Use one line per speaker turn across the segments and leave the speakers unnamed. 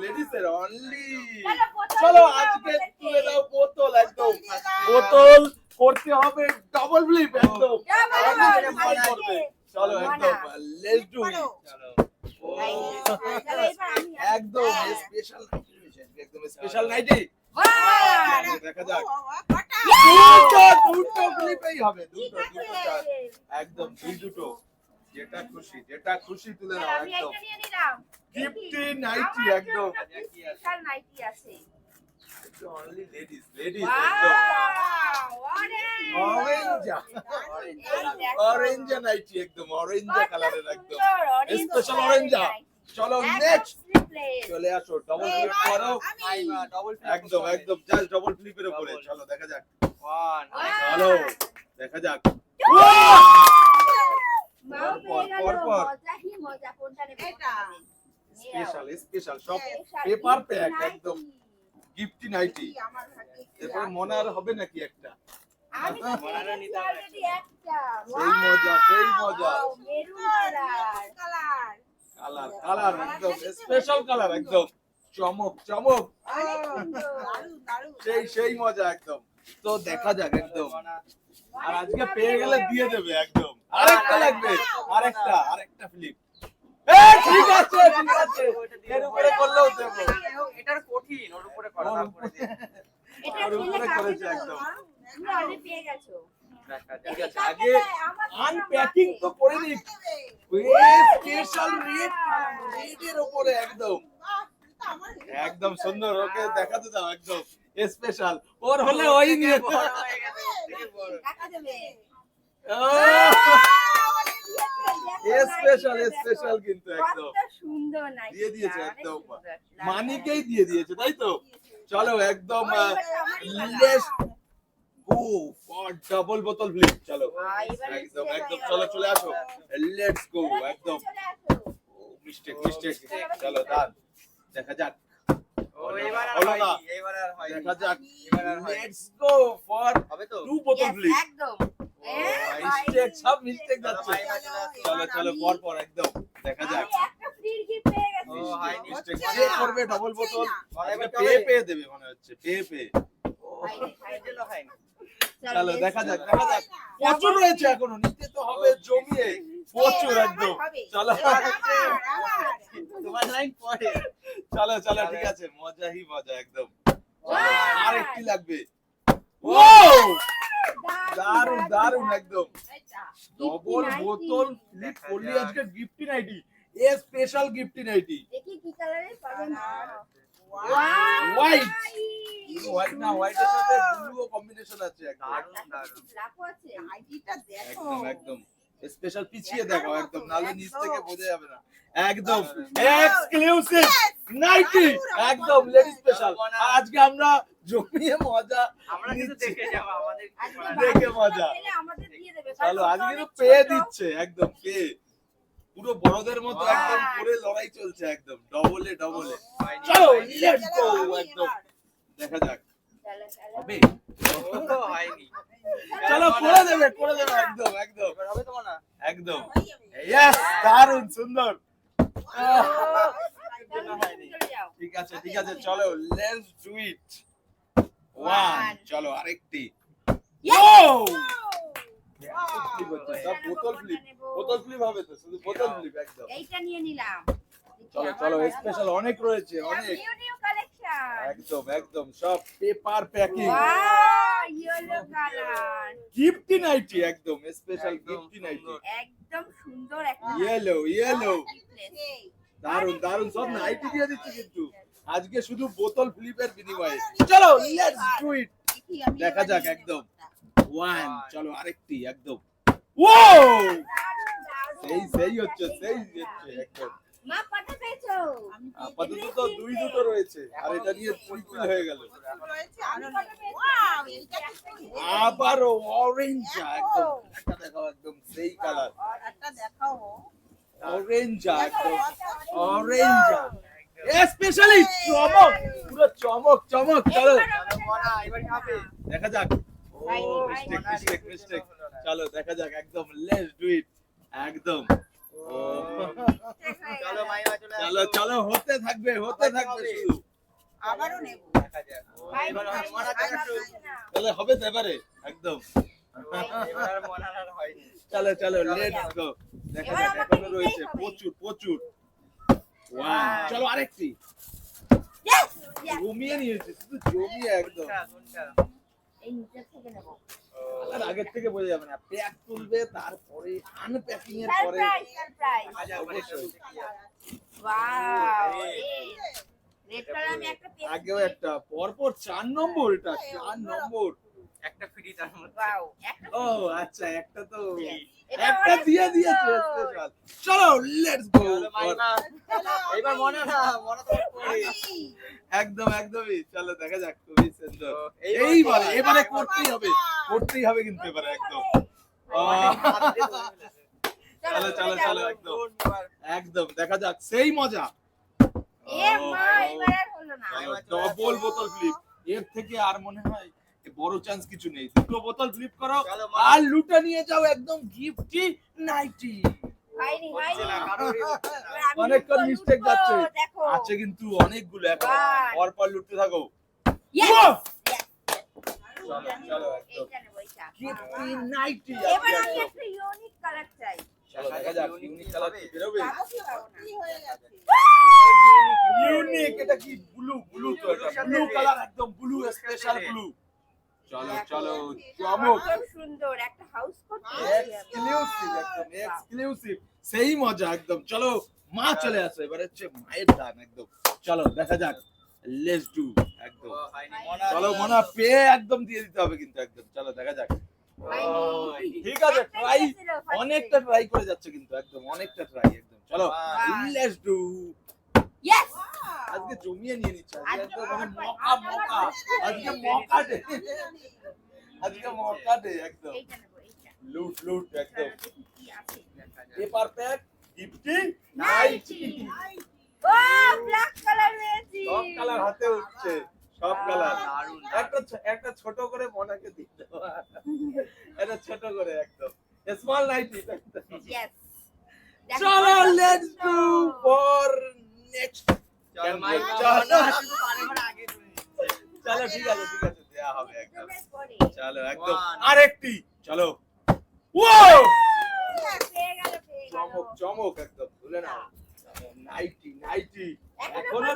Ladies এর only. চলো আজকে তুলে দাও বোতল একদম, বোতল করতে হবে ডাবল ফ্লিপ একদম, চলো একদম লেটস ডু ইট। চলো একদম স্পেশাল নাইটি রয়েছে, একদম স্পেশাল নাইটি। দেখা যাক দুটো ফ্লিপেই হবে, দুটো একদম দুটো, যেটা খুশি তুলে নাও একদম। গিফটি নাইটি একদম,
স্পেশাল নাইটি আছে
অনলি লেডিস একদম। অরেঞ্জ নাইটি একদম, অরেঞ্জ কালারের একদম স্পেশাল অরেঞ্জ। চলো নেক্সট চলে আসো, ডাবল ফ্লিপ করো একদম একদম, জাস্ট ডাবল ফ্লিপের উপরে। চলো দেখা যাক, চলো দেখা যাক। স্পেশাল সব পেপার প্যাক একদম, গিফটি নাইটি। এরপর মনে আর হবে নাকি একটা? সেই মজা কালার একদম স্পেশাল কালার একদম, চমক সেই মজা একদম। তো দেখা যাক একদম, আর আজকে পেয়ে গেলে দিয়ে দেবে একদম। আরেকটা লাগবে, আরেকটা ফ্লিপ। ঠিক আছে এর উপরে করলেও দেবো,
এটার কঠিন, ওর উপরে করা
করেছে একদম।
পেয়ে গেছো।
ঠিক আছে, আগে আনপ্যাকিং তো করে নি। স্পেশাল রেডের উপরে একদম সুন্দর, ওকে দেখাতে দাও একদম স্পেশাল। ওর হলে ওই নিয়ে স্পেশাল কিন্তু একদম
সুন্দর নাইটি
দিয়ে দিয়েছে একদম, মানিকেই দিয়ে দিয়েছে, তাই তো। চলো একদম ডাবল বোতল ফ্লিপ। চলো একদম চলো চলে আসো, লেটস গো একদম। মিস্টেক চলো দান দেখা যাক, দেখা যাক। লেটস গো ফর টু বোতল ফ্লিপ
একদম।
মিস্টেক, সব মিস্টেক যাচ্ছে। চলো পর একদম দেখা যাক।
একটা ফ্রি গিফট পেয়ে গেছি।
মিস্টেক যে করবে ডাবল বোতল পেয়ে দেবে মনে হচ্ছে, পেয়ে চলো দেখা যাক প্রচুর রয়েছে এখনো, নিতে তো হবে জমিয়ে প্রচুর একদম। চলো
তোমার লাইন পড়ে।
চলো ঠিক আছে, মজা একদম। আরেকটি লাগবে। ও দারুন একদম, ডবল বোতল ফ্লিপ করলি আজকে গিফটি নাইটি, স্পেশাল গিফটি নাইটি।
দেখি কি কালারের পাবেন।
হোয়াইট না, হোয়াইটের সাথে ব্লু কম্বিনেশন আছে একদম।
লাপো আছে আইডিটা দেখো
একদম স্পেশাল, পিছিয়ে দেখো একদম, নালে নিচ থেকে বোঝা যাবে না। একদম এক্সক্লুসিভ নাইটি একদম, লেডি স্পেশাল। আজকে আমরা জমিয়ে মজা
আমরা কিন্তু দেখে যাব, আমাদের
দেখে মজা।
আমাদের দিয়ে দেবে।
চলো আজকে তো পেয়ে দিচ্ছে একদম, পেয়ে পুরো বড়দের মতো একদম করে লড়াই চলছে একদম, ডবলে। চলো লেটস গো একদম, দেখা যাক হবে।
হয়নি।
চলো করে দেবে একদম
হবে তো না
একদম। ইয়েস, দারুন সুন্দর। ঠিক আছে চলো লেটস ডু ইট। ওয়ান, চলো আরেকটি। বোতল ফ্লিপ হবে তো, শুধু বোতল ফ্লিপ একদম।
এইটা নিয়ে নিলাম।
চলো স্পেশাল অনেক রয়েছে, অনেক
নিউ কালেকশন।
একদম সব পেপার প্যাকিং,
ইয়েলো কালার
গিফটি নাইটি একদম, স্পেশাল গিফটি নাইটি
একদম সুন্দর একটা
ইয়েলো। দারুন সব নাইটি দিয়ে দিচ্ছে কিন্তু আজকে, শুধু বোতল ফ্লিপের বিনিময়ে। চলো লেটস ডু ইট, দেখা যাক একদম। ওয়ান, চলো আরেকটি একদম। ও সেই হচ্ছে একদম।
মা কত পেয়েছো?
আপাতত তো দুটো রয়েছে, আর এটা নিয়ে ট্রিপল হয়ে গেল। আবারও অরেঞ্জ একদম, একটা দেখাও একদম সেই কালার, অরেঞ্জ একদম, অরেঞ্জ স্পেশালি চমক, পুরো চমক। চলো
এবার হবে,
দেখা যাক। মিস্টেক। চলো দেখা যাক একদম, লেটস ডু ইট একদম।
চলো মাইমা চলো
চলো চলো হতে থাকবে শুধু
আবারও নেব।
দেখা যাক।
ভাই,
এবার
ভাই,
মনা
ভাই,
একটু
না।
তাহলে হবে তো এবারে একদম
এবার আর মনার আর হয়নি।
চলো চলো লেটস গো দেখা
এবার
যাক
আমাকে
এখনো
নিতেই
রয়েছে
হবে।
প্রচুর ওয়াও
Wow.
চলো আরেকটি
Yes! Yes!
জমিয়ে নিয়েছে শুধু জমিয়ে একদম
কোনটা?
এই নিচে থেকে নেবো।
আর আগের থেকে বোঝা যাবে না প্যাক তুলবে তারপরে আনপ্যাকিং এর পরে
Surprise!
দেখা যাক মানে এটা
অবশ্যই।
হচ্ছে কি আছে।
Wow!
red.
রেড কালার আমি একটা পেয়েছি।
আগেও একটা পরপর 4 নম্বর এটা 4 নম্বর
একটা ফ্রি তার মধ্যে।
Wow! একটা
ও আচ্ছা একটা তো
Yes. এটা
একটা
অনেক
দিয়ে দিয়েছে
সুন্দর।
স্পেশাল চলো লেটস গো
চলো মাইমা। এবার মনা না, মনা তো পড়ে।
একদমই চলো দেখা যাক খুবই সুন্দর
তো
এবারে করতেই হবে কিন্তু এবারে একদম চলো একদম দেখা যাক সেই মজা
এ মা, এবার আর হলো না।
ডবল বোতল ফ্লিপ এর থেকে আর মনে হয় এ বড় চান্স কিছু নেই দুটো বোতল ফ্লিপ করো
চলো,
আর লুটা নিয়ে যাও একদম গিফটি নাইটি
হয়নি,
হচ্ছে না,
হয়নি।
কারোরই হচ্ছে না।
এবার আমি
অনেকক্ষণ
লুটবো,
mistake
লুটবো,
যাচ্ছে।
দেখো।
আছে কিন্তু অনেকগুলো এখন
One.
পরপর লুটতে থাকো
Yes!
Wow!
Yes!
চলো, চলো, একদম।
এইটা নেবো, এইটা।
গিফটি নাইটি
এবার আমি একটা ইউনিক কালার চাই।
চলো দেখা যাক ইউনিক কালার কি বেরোবে
পাবো কি পাবো না?
কি হয়ে গেছে?
ইউনিক এটা কি ব্লু তো এটা ব্লু কালার একদম ব্লু স্পেশাল ব্লু চলো চলো চমক
খুব সুন্দর একটা হাউস কোট
এক্সক্লুসিভ একদম এক্সক্লুসিভ সেই মজা একদম চলো মা চলে আসো এবারে হচ্ছে মায়ের দান একদম চলো দেখা যাক লেটস ডু একদম
ও, হয়নি।
চলো মনা পেয়ে একদম দিয়ে দিতে হবে কিন্তু একদম চলো দেখা যাক ঠিক আছে ট্রাই অনেকটা ট্রাই করে যাচ্ছে কিন্তু একদম অনেকটা ট্রাই একদম চলো লেটস ডু
ইয়েস
আজকে জমিয়ে নিয়ে নিচ্ছে আজকে
আজকে
একদম মানে
আমার
মকা আজকে মকা ডে আজকে মকা ডে একদম
এইটা নেবো এইটা
লুট একদম
চলো দেখি কি আছে
দেখা যাক।
পেপার প্যাক গিফটি
নাইটি ও ব্ল্যাক কালার পেয়েছি
সব কালার হাতে উঠছে সব কালার
দারুণ।
একটা ছোট করে মনাকে দিয়ে দাও এটা ছোট করে একদম স্মল নাইটি
ইয়েস
চলো লেটস ডু ফর নেক্সট
চলো মাইমা,
চলো।
মনা শুধু বারেবার আগে তুলে দিচ্ছে।
চলো ঠিক আছে দেয়া হবে একদম
পরে
চলো একদম
One.
আরেকটি চলো ওয়াও
পেয়ে গেল
চমক একদম ভুলে না নাইটি
এখনো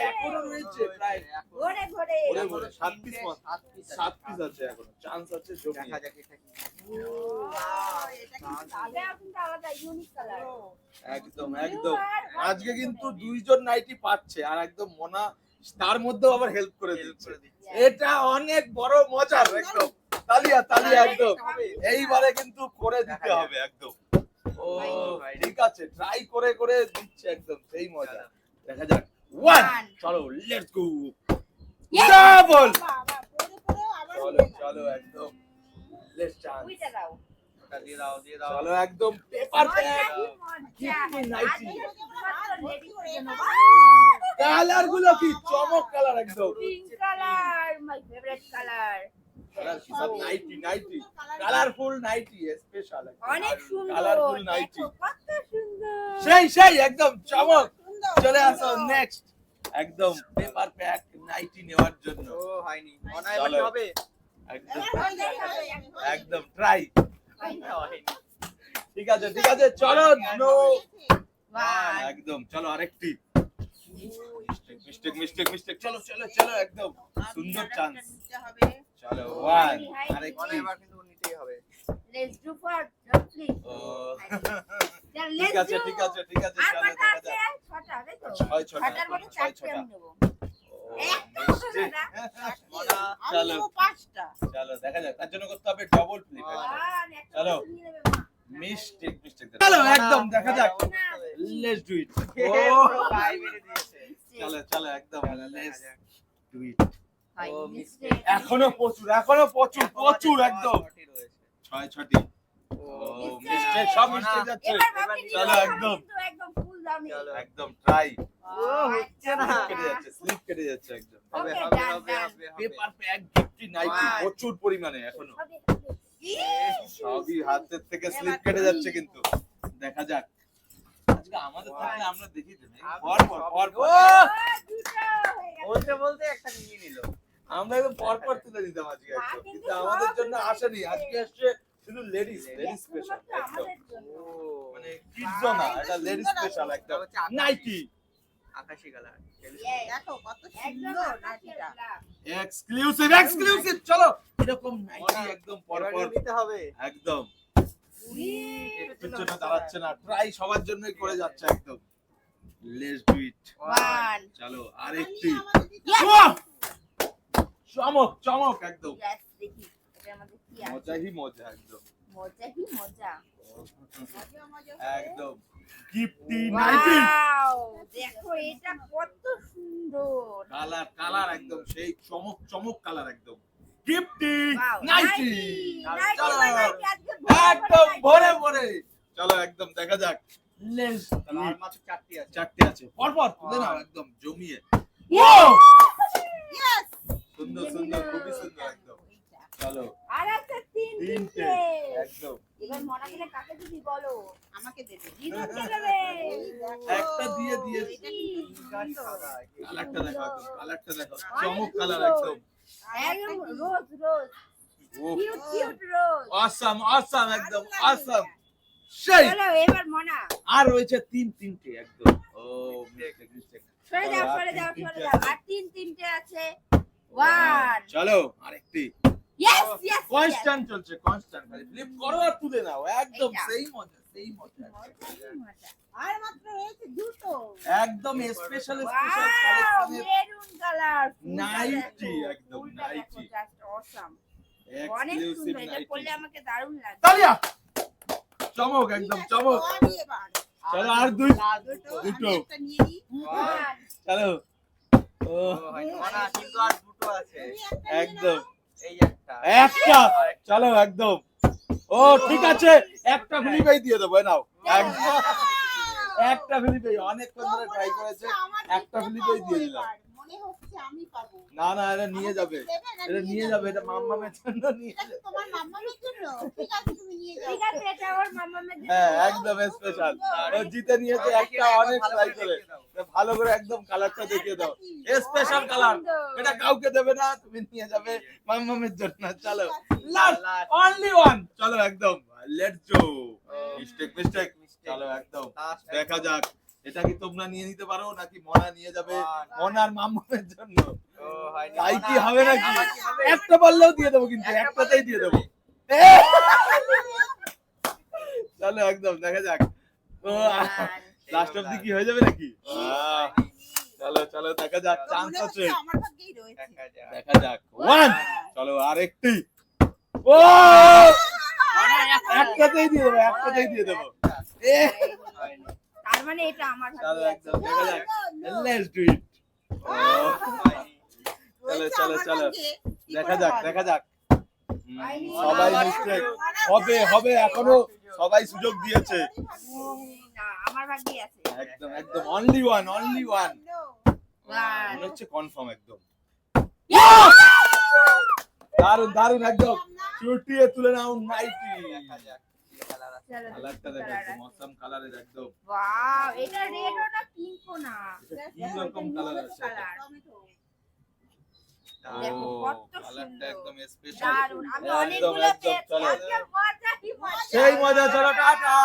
এখনো রয়েছে প্রায়
ঘরে ঘরে
ওরে ঘরে, 7 পিস মত।
7 পিস
7 পিস আছে এখনো চান্স আছে
দেখা
জমিয়ে
যাক এটা কি।
আগে কিন্তু আলাদা ইউনিক কালার
একদম আজকে কিন্তু দুইজন নাইটি পাচ্ছে আর একদম মনা তার মধ্যেও আবার হেল্প করে
Help
দিচ্ছে
করে দিচ্ছে।
এটা অনেক বড় মজার একদম তালিয়া একদম এইবারে কিন্তু করে দিতে হবে একদম ও ঠিক আছে ট্রাই করে দিচ্ছে একদম সেই মজা দেখা যাক ওয়ান চলো লেটস গো ডাবল
বাবা, পরে পরেও আবার
চলো একদম লেটস চান্স
উইটা দাও
ওটা দিয়ে দাও, দিয়ে দাও।
চলো একদম পেপার প্যাক কালার গুলো কি চমক কালার একদম
pink colour my favourite colour
nighty colourful nighty special
অনেক সুন্দর
কালারফুল নাইটি
দেখো কত সুন্দর
সেই একদম চমক
সুন্দর।
চলে আসো নেক্সট একদম পেপার প্যাক নাইটি নেওয়ার জন্য
ও, হয়নি। মনা এবার কি
চলো।
হবে?
একদম
হয়ে যাবে।
একদম ট্রাই
হয়নি।
ঠিক আছে চলো নো
ওয়ান
একদম চলো আরেকটি মিস্টেক চলো একদম সুন্দর চান্স
নিতে হবে।
চলো ওয়ান
মনা
আরেকটি
এবার কিন্তু নিতেই হবে।
লেটস ডু ফর প্লিজ
ও
লেটস
ঠিক
ডু
আছে
আর
চলো
কটা
দেখা
আছে
যাক
ছটা তাই তো
ছয়টা
ছটার মধ্যে
ছয়
চারটে আমি নেবো
ও,
একটা
মিষ্টি।
না।
মনা
আমি
চলো।
নেবো 5টা।
চলো দেখা যাক তার জন্য করতে হবে ডবল ফ্লিপ
ওয়ান একটা
চলো।
করে নিয়ে নেবে মা
মিস্টেক চলো একদম দেখা যাক
না,
লেটস ডু ইট
পুরো গায়ে মেরে দিয়েছে।
চলো একদম লেটস ডু ইট
হয়,
ও,
mistake।
এখনো প্রচুর একদম
ছটি রয়েছে।
6
ও,
মিস্টেক সব মিস্টেক যাচ্ছে
এবার ভাবছি
চলো,
নিতে হবে
একদম।
কিন্তু একদম ফুল দামি
চলো।
একদম ট্রাই
ও, হচ্ছে না।
স্লিপ কেটে যাচ্ছে একদম
হবে,
Okay,
হবে,
done,
হবে,
done.
হবে, হবে।
পেপার প্যাক গিফটি নাইটি
One.
প্রচুর পরিমাণে এখনো
হবে, হবে। ইস,
সবই হাতের থেকে স্লিপ কেটে যাচ্ছে কিন্তু দেখা যাক আজকে আমাদের থাকলে আমরা দেখিয়ে দেব
ও, দুটো হয়ে গেছে।
বলতে বলতে একটা নিয়ে নিল।
আমরা একদম পর তুলে দিতাম আজকে
মা
একদম
কিন্তু
কিন্তু আমাদের
সব
জন্য
তুলে
আসেনি
দিচ্ছে।
আজকে আসছে শুধু লেডিস স্পেশাল
শুধুমাত্র
একদম
আমাদের জন্য।
মানে কিডস না এটা লেডিস স্পেশাল একদম
হচ্ছে আকাশি।
নাইটি
আকাশি কালার।
Yes,
দেখো কত
একদম
সুন্দর
আকাশের
নাটিটা।
গোলাপ।
এক্সক্লুসিভ চলো এরকম নাইটি একদম পর
এবার নিতে হবে।
একদম
উড়ি।
পিছনে দাঁড়াচ্ছে না ট্রাই সবার জন্যই করে যাচ্ছে একদম লেটস ডু ইট
One.
চলো আরেকটি
আমাদের দিতে
Yes.
বাহ! চমক চমক একদম
Yes, দেখি এটার মধ্যে কি আছে।
মজাই মজা একদম
মজা কি মজা।
মজা মজা
একদম গিফটি নাইটি
Wow, দেখো এটা কত সুন্দর।
কালার একদম সেই চমক চমক কালার একদম গিফটি
Wow,
নাইটি
নাইটি
চলো।
বাই নাইটি আজকে
একদম ভরে
নাইটি।
ভরে চলো একদম দেখা যাক লেটস
তাহলে আর মাত্র 4টি আছে।
চারটে আছে পর তুলে নাও একদম জমিয়ে
Yes!
Yes!
সুন্দর সুন্দর খুবই সুন্দর একদম চলো
আর একটা তিনটে।
তিনটে একদম
এবার মনা দিলে কাকে দিবি বলো।
আমাকে দে দে।
জিনুকে দেবে।
একটা দিয়ে দিয়েছি।
এটা কিন্তু সুন্দর।
কালারটা দেখো একদম কালারটা দেখো চমক কালার একদম
একদম রোজ রোজ।
ও
কিউট কিউট রোজ।
অসাম একদম অসাম সেই
চলো এবার মনা।
আর রয়েছে তিনটে একদম ও মিস্টেক
সরে যাও
আর
সরে যাও
তিনটে
সরে যাও। আর তিনটে আছে। ওয়ান।
চলো আরেকটি
ইয়েস ইয়েস।
কনস্ট্যান্ট চলছে কনস্ট্যান্ট খালি ফ্লিপ করো আর তুলে নাও একদম
এইটা।
সেই মজা
আর মাত্র রয়েছে দুটো।
একদম স্পেশাল
ওয়াও
কালেকশনের
মেরুন কালার।
নাইটি একদম নাইটি
জাস্ট অসাম। অনেক
এক্সক্লুসিভ
সুন্দর। এটা
নাইটি
পরলে আমাকে দারুণ লাগে।
তালিয়া চমক একদম
ঠিক আছে,
চমক
তো আমি এবার।
চলো আর দুই
দুটো।
দুটো।
আমি একটা নিয়ে নিই।
ওয়ান।
চলো ও
না কিন্তু আর দুটো আছে।
তুমি একটা নিয়ে
একদম
নাও।
এই একটা।
একটা চলো একদম ও ঠিক আছে একটা ফিলিপাই দিয়ে দেবো এই নাও একদম একটা ফিলিপাই অনেকক্ষণ
তো
ধরে
মনে
ট্রাই
হচ্ছে
করেছে
আমার
একটা
দিকটা
ফিলিপাই
পাবো
দিয়ে দিলাম
এবার। মনে হচ্ছে আমি পাবো।
না এটা নিয়ে যাবে
দেবে না,
এটা নিয়ে যাবে এটা মাম্মামের জন্য নিয়ে
এটা কি তোমার মাম্মামের জন্য? ঠিক আছে তুমি নিয়ে যাও।
ঠিক আছে এটা ওর মামামের জন্য।
হ্যাঁ একদম স্পেশাল ও জিতে নিয়েছে একটা অনেক ট্রাই করে তো ভালো করে একদম কালারটা দেখিয়ে দাও স্পেশাল
অনেক
কালার
সুন্দর।
এটা কাউকে দেবে না তুমি নিয়ে যাবে মাম্মামের জন্য চলো
ঠিক আছে।
লাস্ট অনলি ওয়ান চলো একদম লেটস গো মিস্টেক চলো একদম দেখা যাক এটা কি তোমরা নিয়ে নিতে পারো নাকি মনা নিয়ে যাবে মনার মাম্মামের জন্য তাই কি হবে নাকি একটা বললেও দিয়ে দেবো কিন্তু একটাতেই দিয়ে দেবো চলো একদম দেখা যাক ও লাস্ট অব্দি কি হয়ে যাবে নাকি চলো চলো দেখা যাক
তো
চান্স
মনে হচ্ছে
আছে
আমার ভাগ্যেই রয়েছে।
দেখা যাক ওয়ান চলো আরেকটি ও একটাতেই দিয়ে দেবো একটাতেই দিয়ে দেবো এ
তার মানে এটা আমার
চলো
ভাগ্যে আছে।
একদম দেখা যাক লেটস ডু ইট
রয়েছে
চলো,
আমার
চলো।
ভাগ্যে। কি
দেখা
করে
যাক
হয়?
দেখা যাক
হয়নি।
সবাই মিস্টেক হবে এখনো সবাই সুযোগ দিয়েছে
না আমার ভাগ্যে আছে।
একদম একদম অনলি ওয়ান
ওয়ান।
মনে হচ্ছে কনফার্ম একদম দারুন একদম চুটিয়ে তুলে নাও নাইটি
চলো,
কালারটা দেখো একদম অসাম কালারের একদম
ওয়াও এটা রেডও না পিঙ্কও না।
এটা কি রকম কালার আছে এটা?
টমেটো।
দেখো,
ও
কত
কালারটা
সুন্দর।
একদম স্পেশাল
দারুণ আমি
একদম,
অনেকগুলো
একদম,
পেয়েছি
চলো।
আজকে মজাই মজা।
সেই মজা চলো টাটা